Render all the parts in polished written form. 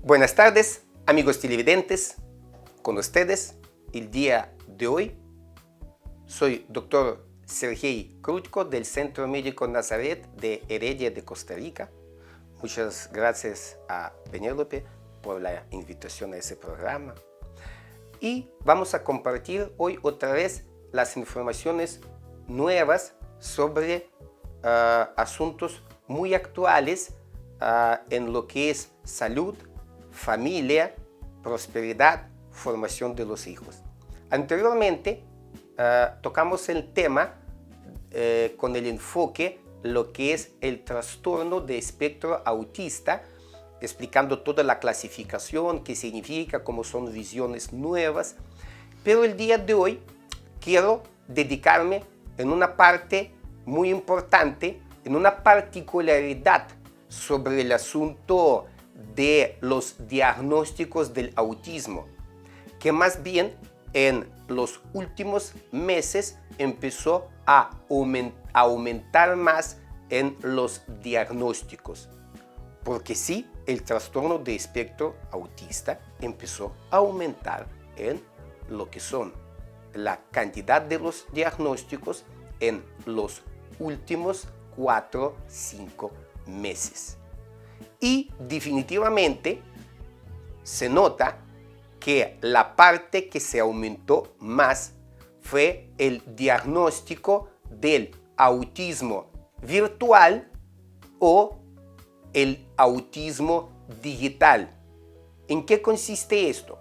Buenas tardes, amigos televidentes. Con ustedes, el día de hoy, soy Dr. Sergey Krutko del Centro Médico Nazaret de Heredia de Costa Rica. Muchas gracias a Penélope por la invitación a ese programa. Y vamos a compartir hoy otra vez las informaciones nuevas sobre asuntos muy actuales en lo que es salud, familia, prosperidad, formación de los hijos. Anteriormente tocamos el tema con el enfoque lo que es el trastorno de espectro autista, explicando toda la clasificación, qué significa, cómo son visiones nuevas. Pero el día de hoy quiero dedicarme en una parte muy importante, en una particularidad sobre el asunto de los diagnósticos del autismo, que más bien en los últimos meses empezó a aumentar más en los diagnósticos. Porque sí, el trastorno de espectro autista empezó a aumentar en lo que son la cantidad de los diagnósticos en los últimos 4-5 meses. Y definitivamente se nota que la parte que se aumentó más fue el diagnóstico del autismo virtual o el autismo digital. ¿En qué consiste esto?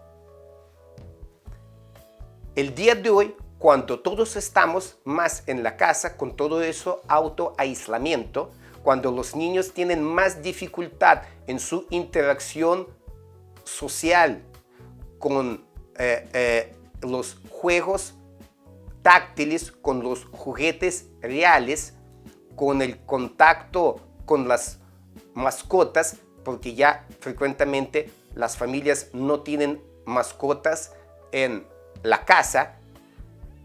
El día de hoy, cuando todos estamos más en la casa con todo eso autoaislamiento, cuando los niños tienen más dificultad en su interacción social con los juegos táctiles, con los juguetes reales, con el contacto con las mascotas, porque ya frecuentemente las familias no tienen mascotas en la casa,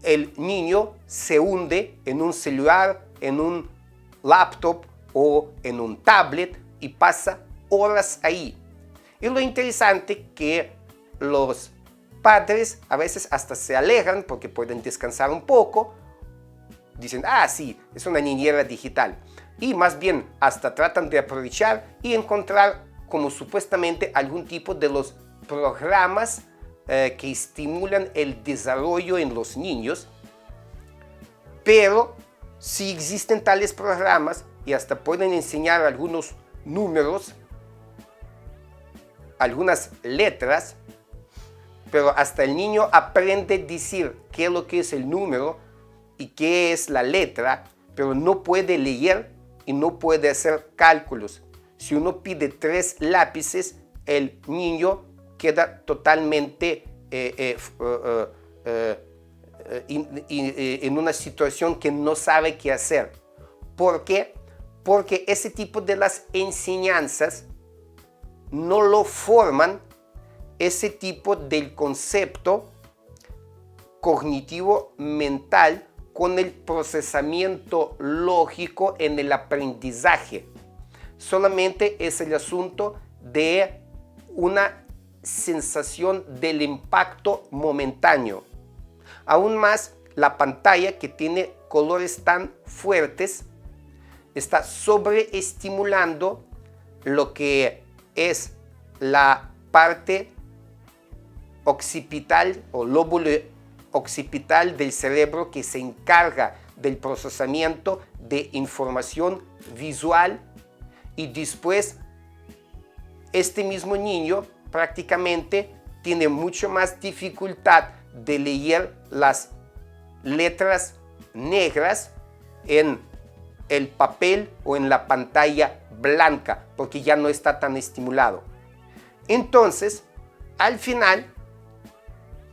el niño se hunde en un celular, en un laptop o en un tablet y pasa horas ahí. Y lo interesante que los padres a veces hasta se alejan porque pueden descansar un poco. Dicen, sí, es una niñera digital. Y más bien hasta tratan de aprovechar y encontrar como supuestamente algún tipo de los programas que estimulan el desarrollo en los niños. Pero si existen tales programas y hasta pueden enseñar algunos números, algunas letras, pero hasta el niño aprende a decir qué es lo que es el número y qué es la letra, pero no puede leer y no puede hacer cálculos. Si uno pide 3 lápices, el niño queda totalmente en una situación que no sabe qué hacer. ¿Por qué? Porque ese tipo de las enseñanzas no lo forman ese tipo del concepto cognitivo mental con el procesamiento lógico en el aprendizaje. Solamente es el asunto de una sensación del impacto momentáneo. Aún más, la pantalla que tiene colores tan fuertes está sobreestimulando lo que es la parte occipital o lóbulo occipital del cerebro que se encarga del procesamiento de información visual, y después este mismo niño prácticamente tiene mucho más dificultad de leer las letras negras en el papel o en la pantalla blanca porque ya no está tan estimulado. Entonces, al final,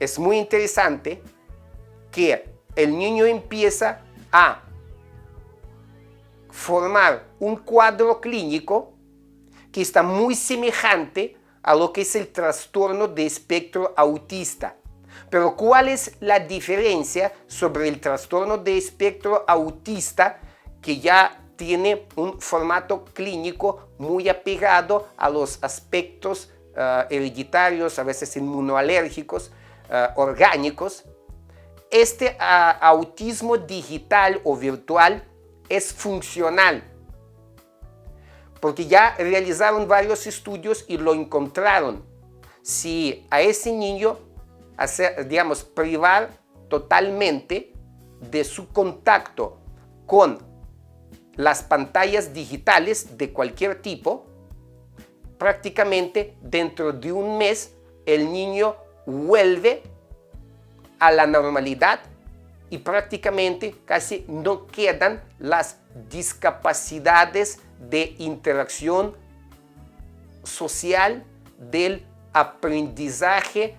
es muy interesante que el niño empieza a formar un cuadro clínico que está muy semejante a lo que es el trastorno de espectro autista. Pero ¿cuál es la diferencia sobre el trastorno de espectro autista, que ya tiene un formato clínico muy apegado a los aspectos hereditarios, a veces inmunoalérgicos, orgánicos. Este autismo digital o virtual es funcional, porque ya realizaron varios estudios y lo encontraron. Si a ese niño, privar totalmente de su contacto con las pantallas digitales de cualquier tipo, prácticamente dentro de un mes el niño vuelve a la normalidad y prácticamente casi no quedan las discapacidades de interacción social, del aprendizaje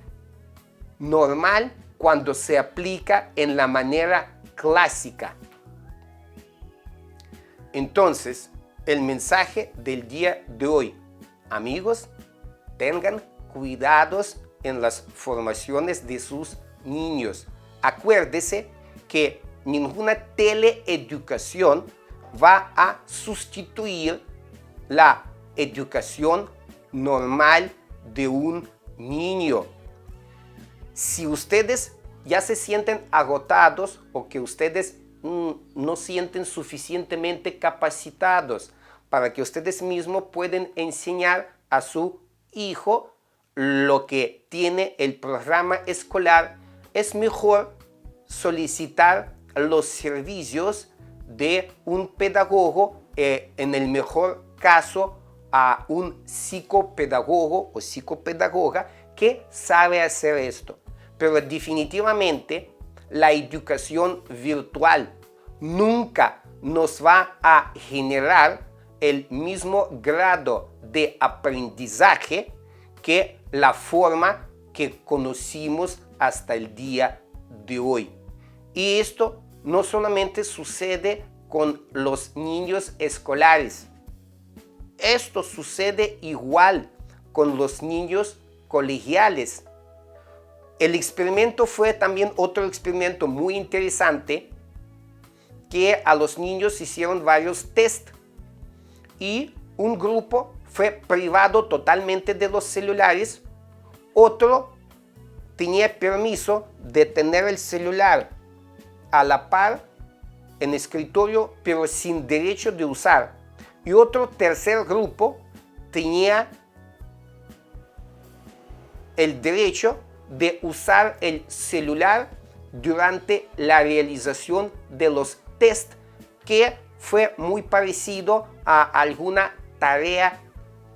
normal cuando se aplica en la manera clásica. Entonces, el mensaje del día de hoy: amigos, tengan cuidados en las formaciones de sus niños. Acuérdese que ninguna teleeducación va a sustituir la educación normal de un niño. Si ustedes ya se sienten agotados o que ustedes no sienten suficientemente capacitados para que ustedes mismos pueden enseñar a su hijo lo que tiene el programa escolar, es mejor solicitar los servicios de un pedagogo, en el mejor caso a un psicopedagogo o psicopedagoga que sabe hacer esto. Pero definitivamente la educación virtual nunca nos va a generar el mismo grado de aprendizaje que la forma que conocimos hasta el día de hoy. Y esto no solamente sucede con los niños escolares, esto sucede igual con los niños colegiales. El experimento fue también otro experimento muy interesante, que a los niños hicieron varios test y un grupo fue privado totalmente de los celulares, otro tenía permiso de tener el celular a la par en escritorio, pero sin derecho de usar. Y otro tercer grupo tenía el derecho de usar el celular durante la realización de los test, que fue muy parecido a alguna tarea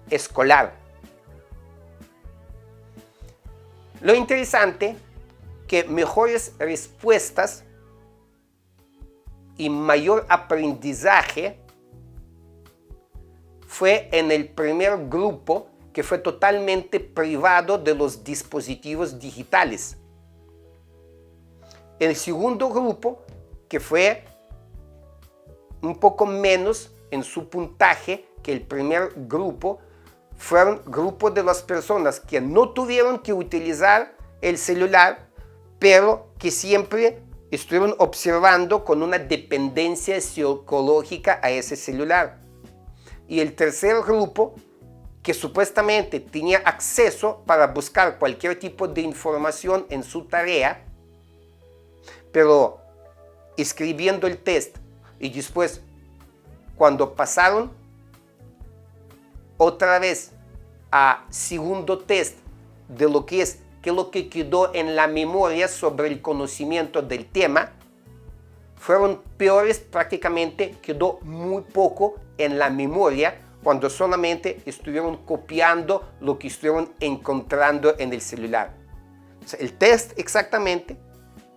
escolar. Lo interesante que mejores respuestas y mayor aprendizaje fue en el primer grupo, que fue totalmente privado de los dispositivos digitales. El segundo grupo, que fue un poco menos en su puntaje que el primer grupo, fueron grupos de las personas que no tuvieron que utilizar el celular, pero que siempre estuvieron observando con una dependencia psicológica a ese celular. Y el tercer grupo, que supuestamente tenía acceso para buscar cualquier tipo de información en su tarea, pero escribiendo el test y después, cuando pasaron otra vez a segundo test de lo que es lo que quedó en la memoria sobre el conocimiento del tema, fueron peores. Prácticamente quedó muy poco en la memoria cuando solamente estuvieron copiando lo que estuvieron encontrando en el celular. O sea, el test exactamente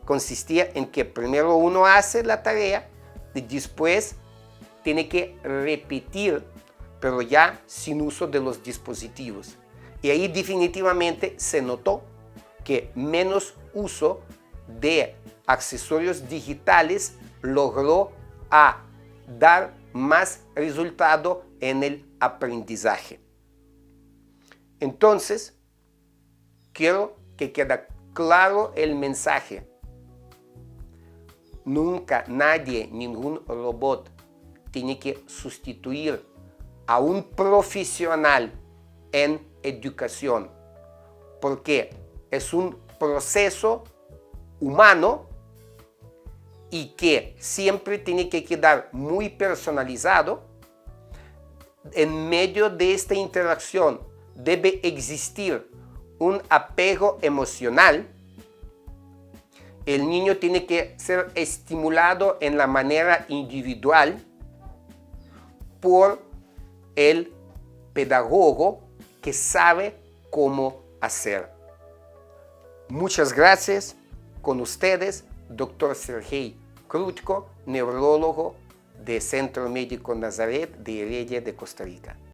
consistía en que primero uno hace la tarea y después tiene que repetir, pero ya sin uso de los dispositivos. Y ahí definitivamente se notó que menos uso de accesorios digitales logró dar más resultado en el aprendizaje. Entonces, quiero que quede claro el mensaje. Nunca nadie, ningún robot tiene que sustituir a un profesional en educación, porque es un proceso humano y que siempre tiene que quedar muy personalizado. En medio de esta interacción debe existir un apego emocional. El niño tiene que ser estimulado en la manera individual por el pedagogo que sabe cómo hacer. Muchas gracias. Con ustedes, Dr. Sergey Krutko, neurólogo de Centro Médico Nazaret de Heredia de Costa Rica.